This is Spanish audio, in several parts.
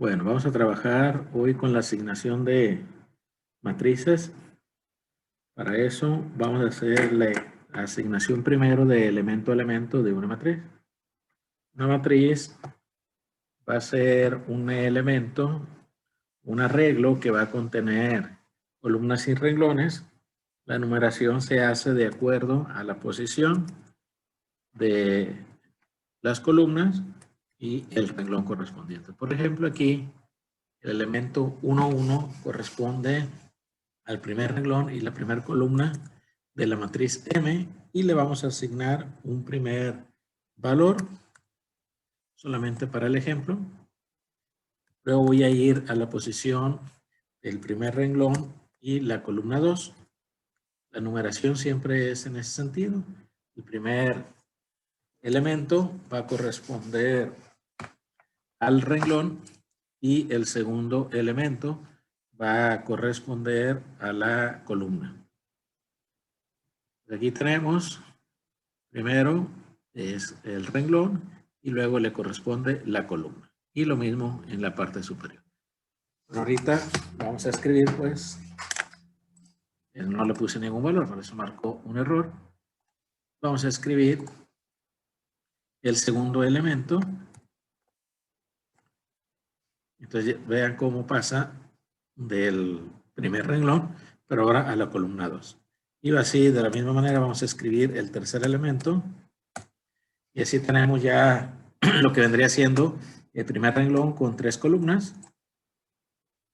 Bueno, vamos a trabajar hoy con la asignación de matrices. Para eso vamos a hacer la asignación primero de elemento a elemento de una matriz. Una matriz va a ser un elemento, un arreglo que va a contener columnas y renglones. La numeración se hace de acuerdo a la posición de las columnas y el renglón correspondiente. Por ejemplo, aquí el elemento 1, 1 corresponde al primer renglón y la primera columna de la matriz M y le vamos a asignar un primer valor solamente para el ejemplo. Luego voy a ir a la posición del primer renglón y la columna 2. La numeración siempre es en ese sentido. El primer elemento va a corresponder al renglón y el segundo elemento va a corresponder a la columna. Aquí tenemos, primero es el renglón y luego le corresponde la columna. Y lo mismo en la parte superior. Pero ahorita vamos a escribir, pues, no le puse ningún valor, por eso marcó un error. Vamos a escribir el segundo elemento. Entonces vean cómo pasa del primer renglón, pero ahora a la columna 2. Y así, de la misma manera, vamos a escribir el tercer elemento. Y así tenemos ya lo que vendría siendo el primer renglón con 3 columnas.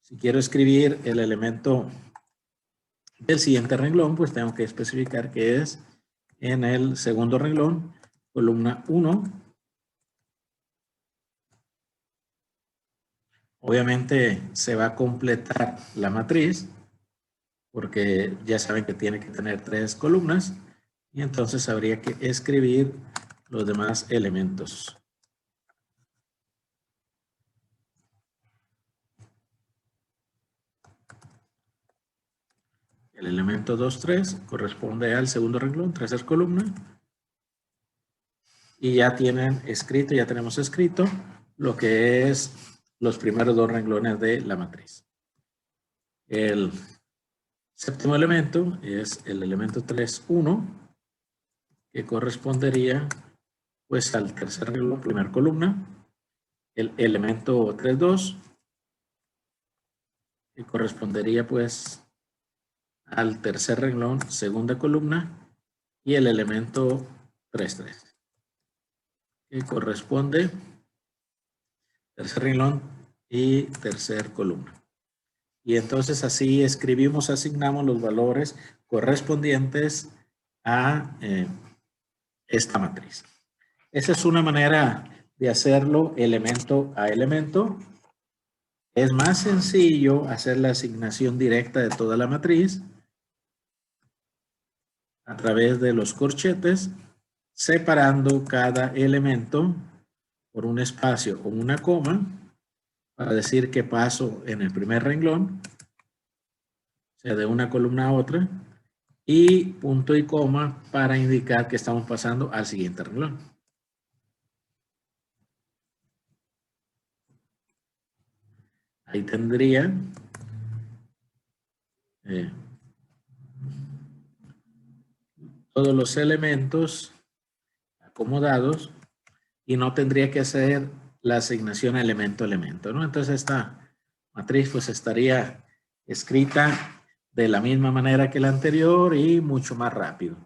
Si quiero escribir el elemento del siguiente renglón, pues tengo que especificar que es en el segundo renglón, columna 1. Obviamente se va a completar la matriz, porque ya saben que tiene que tener 3 columnas, y entonces habría que escribir los demás elementos. El elemento 2, 3 corresponde al segundo renglón, tercera columna. Y ya tienen escrito, ya tenemos escrito lo que es los primeros 2 renglones de la matriz. El séptimo elemento es el elemento 3, 1, que correspondería pues al tercer renglón, primera columna. El elemento 3, 2, que correspondería pues al tercer renglón, segunda columna, y el elemento 3, 3, que corresponde tercer renglón y tercer columna. Y entonces así escribimos, asignamos los valores correspondientes a esta matriz. Esa es una manera de hacerlo elemento a elemento. Es más sencillo hacer la asignación directa de toda la matriz a través de los corchetes, separando cada elemento por un espacio o una coma para decir qué paso en el primer renglón, o sea, de una columna a otra, y punto y coma para indicar que estamos pasando al siguiente renglón. Ahí tendría todos los elementos acomodados y no tendría que hacer la asignación elemento a elemento, ¿no? Entonces esta matriz pues estaría escrita de la misma manera que la anterior y mucho más rápido.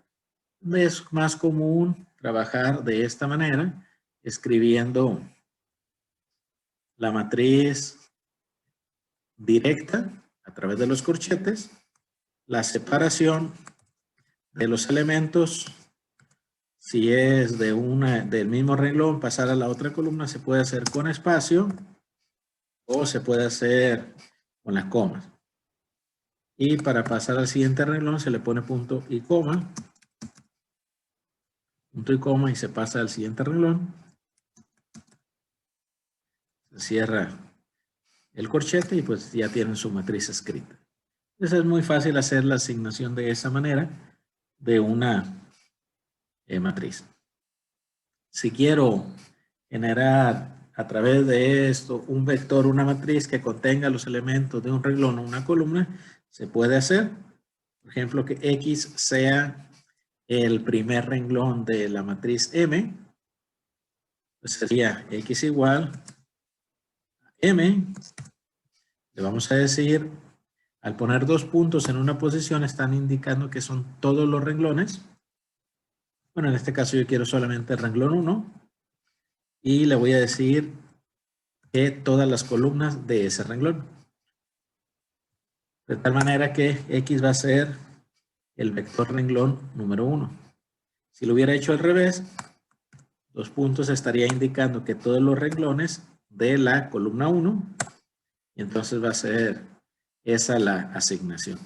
Es más común trabajar de esta manera, escribiendo la matriz directa a través de los corchetes, la separación de los elementos. Si es del mismo renglón, pasar a la otra columna se puede hacer con espacio o se puede hacer con las comas. Y para pasar al siguiente renglón se le pone punto y coma. Punto y coma y se pasa al siguiente renglón. Se cierra el corchete y pues ya tienen su matriz escrita. Entonces es muy fácil hacer la asignación de esa manera de una matriz. Si quiero generar a través de esto un vector, una matriz que contenga los elementos de un renglón o una columna, se puede hacer. Por ejemplo, que X sea el primer renglón de la matriz M, pues sería X igual a M. Le vamos a decir, al poner 2 puntos en una posición, están indicando que son todos los renglones. Bueno, en este caso yo quiero solamente el renglón 1. Y le voy a decir que todas las columnas de ese renglón. De tal manera que X va a ser el vector renglón número 1. Si lo hubiera hecho al revés, 2 puntos estaría indicando que todos los renglones de la columna 1, y entonces va a ser esa la asignación.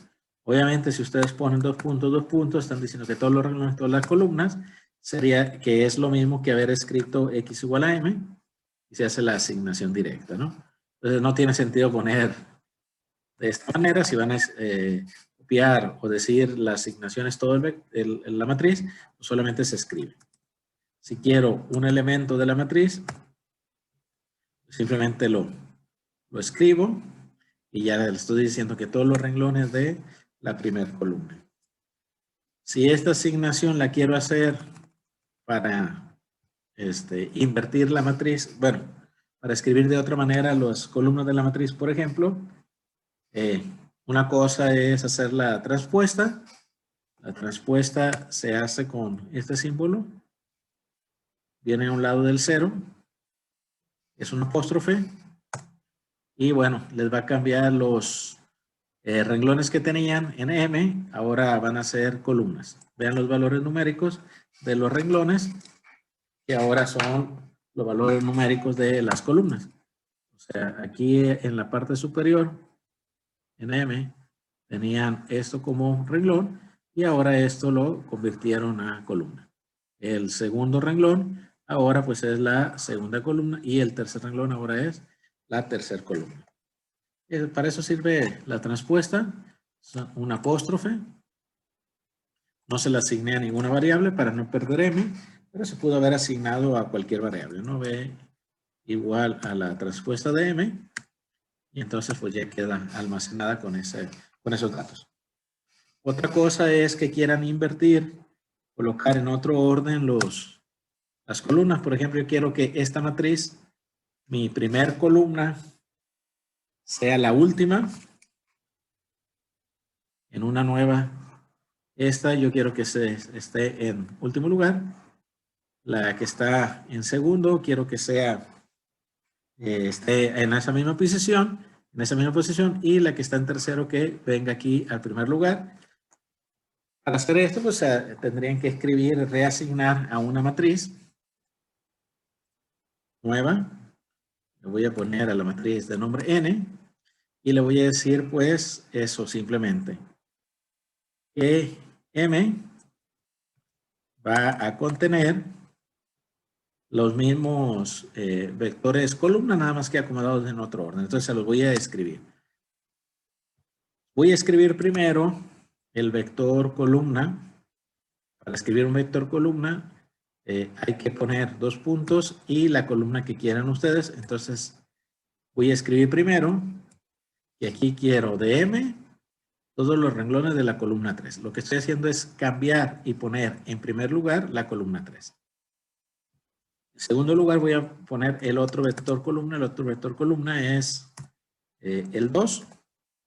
Obviamente, si ustedes ponen 2 puntos, están diciendo que todos los renglones, todas las columnas, sería que es lo mismo que haber escrito X igual a M, y se hace la asignación directa, ¿no? Entonces no tiene sentido poner de esta manera. Si van a copiar o decir la asignación es todo la matriz, pues solamente se escribe. Si quiero un elemento de la matriz, simplemente lo escribo y ya le estoy diciendo que todos los renglones de la primera columna. Si esta asignación la quiero hacer para invertir la matriz, bueno, para escribir de otra manera las columnas de la matriz, por ejemplo, una cosa es hacer la transpuesta. La transpuesta se hace con este símbolo. Viene a un lado del 0. Es un apóstrofe. Y bueno, les va a cambiar los renglones que tenían en M. Ahora van a ser columnas. Vean los valores numéricos de los renglones, que ahora son los valores numéricos de las columnas. O sea, aquí en la parte superior, en M, tenían esto como renglón y ahora esto lo convirtieron a columna. El segundo renglón ahora pues es la segunda columna y el tercer renglón ahora es la tercera columna. Para eso sirve la transpuesta, un apóstrofe. No se le asigné a ninguna variable para no perder M, pero se pudo haber asignado a cualquier variable, ¿no? B igual a la transpuesta de M, y entonces pues ya queda almacenada con esos datos. Otra cosa es que quieran invertir, colocar en otro orden las columnas. Por ejemplo, yo quiero que esta matriz, mi primer columna, sea la última en una nueva. Esta yo quiero que esté en último lugar. La que está en segundo quiero que sea esté en esa misma posición, y la que está en tercero que venga aquí al primer lugar. Para hacer esto, pues tendrían que escribir, reasignar a una matriz nueva. Le voy a poner a la matriz de nombre N y le voy a decir pues eso simplemente. Que M va a contener los mismos vectores columna, nada más que acomodados en otro orden. Entonces se los voy a escribir. Voy a escribir primero el vector columna. Para escribir un vector columna hay que poner 2 puntos y la columna que quieran ustedes. Entonces voy a escribir primero y aquí quiero de M todos los renglones de la columna 3. Lo que estoy haciendo es cambiar y poner en primer lugar la columna 3. En segundo lugar voy a poner el otro vector columna. El otro vector columna es el 2,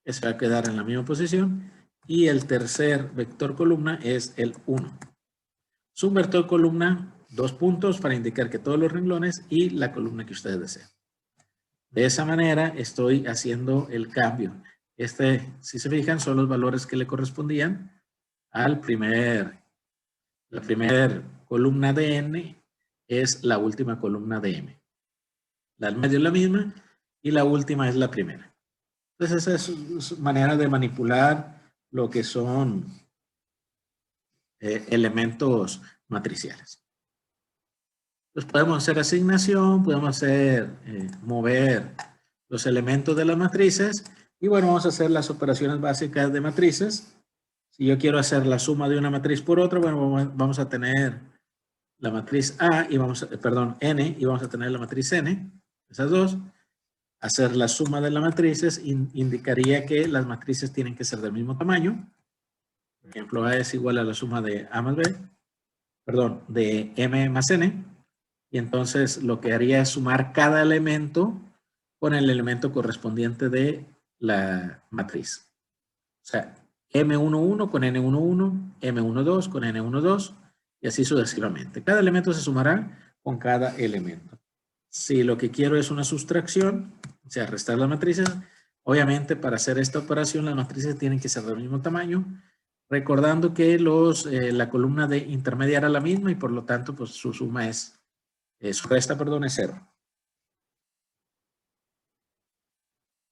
que se va a quedar en la misma posición. Y el tercer vector columna es el 1. Es un vector columna, 2 puntos para indicar que todos los renglones y la columna que ustedes deseen. De esa manera estoy haciendo el cambio. Si se fijan, son los valores que le correspondían al la primera columna de N es la última columna de M. La del medio es la misma y la última es la primera. Entonces esa es su manera de manipular lo que son elementos matriciales. Entonces podemos hacer asignación, podemos mover los elementos de las matrices y bueno, vamos a hacer las operaciones básicas de matrices. Si yo quiero hacer la suma de una matriz por otra, bueno, vamos a tener la matriz A y N y vamos a tener la matriz N. esas dos, hacer la suma de las matrices indicaría que las matrices tienen que ser del mismo tamaño. Por ejemplo, A es igual a la suma de A más B, perdón, de M más N. Y entonces lo que haría es sumar cada elemento con el elemento correspondiente de la matriz. O sea, M11 con N11, M12 con N12 y así sucesivamente. Cada elemento se sumará con cada elemento. Si lo que quiero es una sustracción, o sea, restar las matrices, obviamente para hacer esta operación las matrices tienen que ser del mismo tamaño, recordando que la columna de intermedia era la misma y por lo tanto pues su suma su resta, perdón, es 0.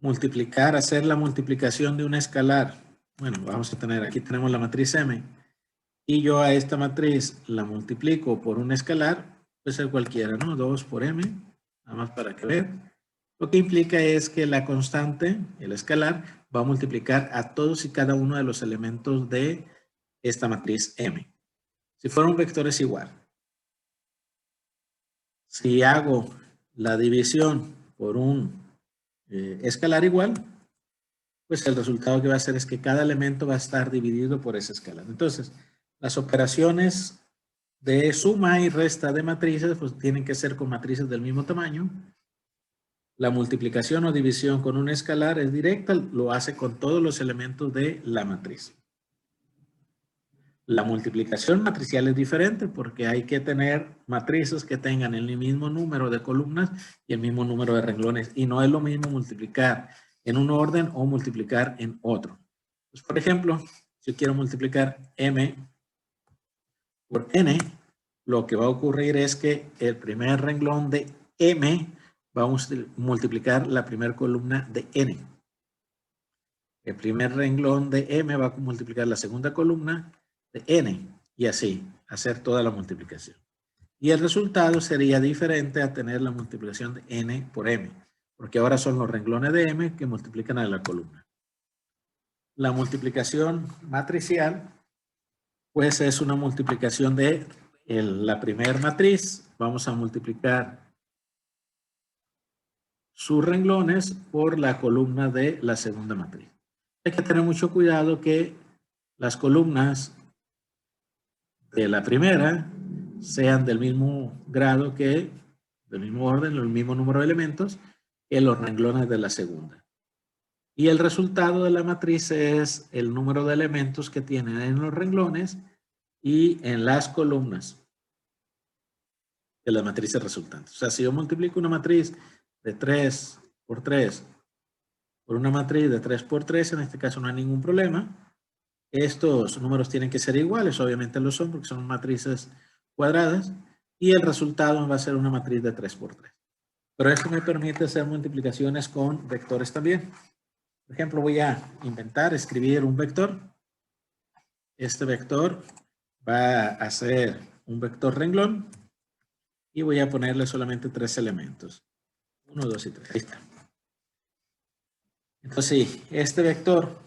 Multiplicar, hacer la multiplicación de una escalar. Bueno, vamos a tener, aquí tenemos la matriz M y yo a esta matriz la multiplico por un escalar, puede ser cualquiera, ¿no? 2 por M, nada más para que vean. Lo que implica es que la constante, el escalar, va a multiplicar a todos y cada uno de los elementos de esta matriz M. Si fuera un vector es igual. Si hago la división por un escalar igual, pues el resultado que va a hacer es que cada elemento va a estar dividido por ese escalar. Entonces, las operaciones de suma y resta de matrices pues tienen que ser con matrices del mismo tamaño. La multiplicación o división con un escalar es directa, lo hace con todos los elementos de la matriz. La multiplicación matricial es diferente porque hay que tener matrices que tengan el mismo número de columnas y el mismo número de renglones. Y no es lo mismo multiplicar en un orden o multiplicar en otro. Pues, por ejemplo, si yo quiero multiplicar M por N, lo que va a ocurrir es que el primer renglón de M va a multiplicar la primera columna de N. El primer renglón de M va a multiplicar la segunda columna de N y así hacer toda la multiplicación. Y el resultado sería diferente a tener la multiplicación de N por M, porque ahora son los renglones de M que multiplican a la columna. La multiplicación matricial, pues es una multiplicación de la primera matriz. Vamos a multiplicar sus renglones por la columna de la segunda matriz. Hay que tener mucho cuidado que las columnas de la primera sean del mismo grado del mismo orden, el mismo número de elementos que los renglones de la segunda. Y el resultado de la matriz es el número de elementos que tienen en los renglones y en las columnas de las matrices resultantes. O sea, si yo multiplico una matriz de 3 por 3 por una matriz de 3 por 3, en este caso no hay ningún problema. Estos números tienen que ser iguales, obviamente lo son porque son matrices cuadradas y el resultado va a ser una matriz de 3 por 3. Pero esto me permite hacer multiplicaciones con vectores también. Por ejemplo, voy a escribir un vector. Este vector va a ser un vector renglón y voy a ponerle solamente 3 elementos. 1, 2 y 3. Ahí está. Entonces, sí, este vector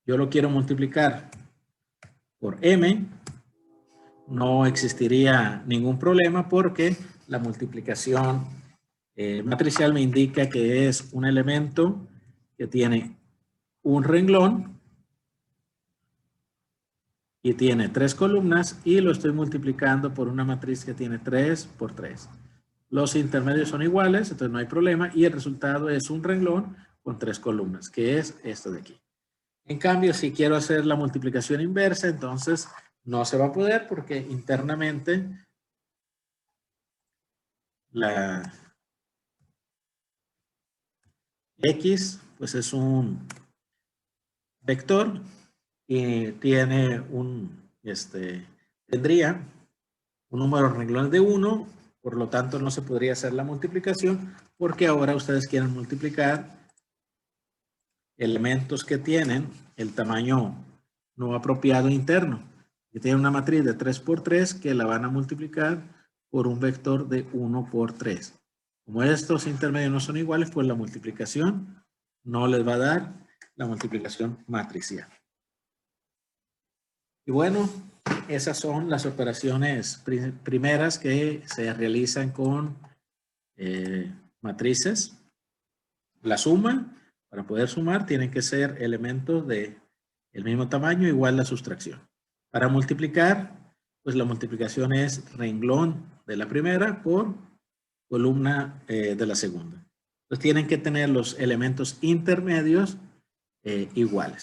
yo lo quiero multiplicar por M. No existiría ningún problema porque la multiplicación matricial me indica que es un elemento que tiene un renglón y tiene 3 columnas y lo estoy multiplicando por una matriz que tiene 3 por 3. Los intermedios son iguales, entonces no hay problema y el resultado es un renglón con 3 columnas, que es esto de aquí. En cambio, si quiero hacer la multiplicación inversa, entonces no se va a poder porque internamente la X pues es un vector y tiene tendría un número de renglones de 1, por lo tanto no se podría hacer la multiplicación porque ahora ustedes quieren multiplicar elementos que tienen el tamaño no apropiado interno. Y tienen una matriz de 3 por 3 que la van a multiplicar por un vector de 1 por 3. Como estos intermedios no son iguales, pues la multiplicación no les va a dar la multiplicación matricial. Y bueno, esas son las operaciones primeras que se realizan con matrices. La suma, para poder sumar, tienen que ser elementos de el mismo tamaño igual la sustracción. Para multiplicar, pues la multiplicación es renglón de la primera por columna de la segunda. Entonces tienen que tener los elementos intermedios iguales.